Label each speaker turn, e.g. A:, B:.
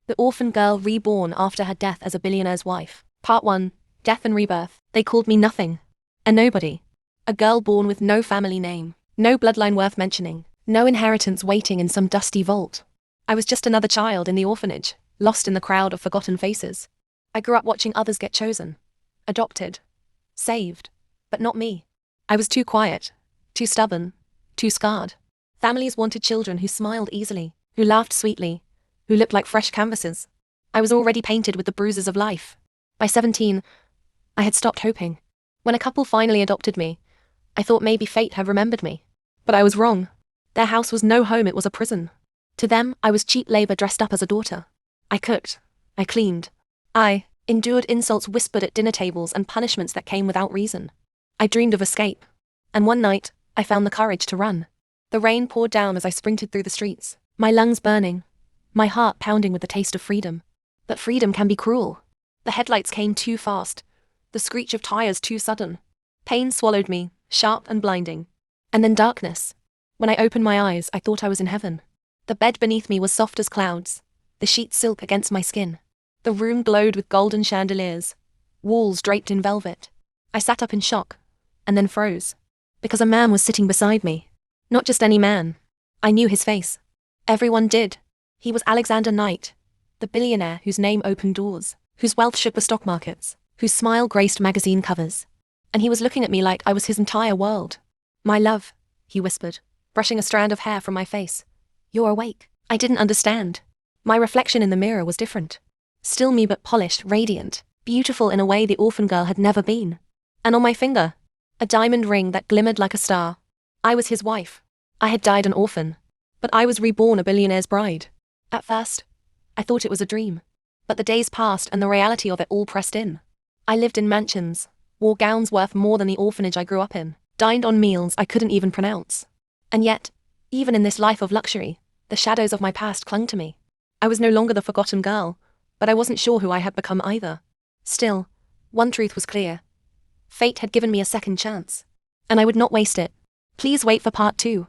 A: The orphan girl reborn after her death as a billionaire's wife. Part 1. Death and Rebirth. They called me nothing. A nobody. A girl born with no family name. No bloodline worth mentioning. No inheritance waiting in some dusty vault. I was just another child in the orphanage, lost in the crowd of forgotten faces. I grew up watching others get chosen. Adopted. Saved. But not me. I was too quiet. Too stubborn. Too scarred. Families wanted children who smiled easily, who laughed sweetly, who looked like fresh canvases. I was already painted with the bruises of life. By 17, I had stopped hoping. When a couple finally adopted me, I thought maybe fate had remembered me. But I was wrong. Their house was no home, it was a prison. To them, I was cheap labor dressed up as a daughter. I cooked. I cleaned. I endured insults whispered at dinner tables and punishments that came without reason. I dreamed of escape. And one night, I found the courage to run. The rain poured down as I sprinted through the streets, my lungs burning, my heart pounding with the taste of freedom. But freedom can be cruel. The headlights came too fast. The screech of tires too sudden. Pain swallowed me, sharp and blinding. And then darkness. When I opened my eyes, I thought I was in heaven. The bed beneath me was soft as clouds, the sheets silk against my skin. The room glowed with golden chandeliers, walls draped in velvet. I sat up in shock, and then froze. Because a man was sitting beside me. Not just any man. I knew his face. Everyone did. He was Alexander Knight, the billionaire whose name opened doors, whose wealth shook the stock markets, whose smile graced magazine covers. And he was looking at me like I was his entire world. "My love," he whispered, brushing a strand of hair from my face. "You're awake." I didn't understand. My reflection in the mirror was different. Still me but polished, radiant, beautiful in a way the orphan girl had never been. And on my finger, a diamond ring that glimmered like a star. I was his wife. I had died an orphan. But I was reborn a billionaire's bride. At first, I thought it was a dream. But the days passed and the reality of it all pressed in. I lived in mansions, wore gowns worth more than the orphanage I grew up in, dined on meals I couldn't even pronounce. And yet, even in this life of luxury, the shadows of my past clung to me. I was no longer the forgotten girl, but I wasn't sure who I had become either. Still, one truth was clear. Fate had given me a second chance. And I would not waste it. Please wait for part 2.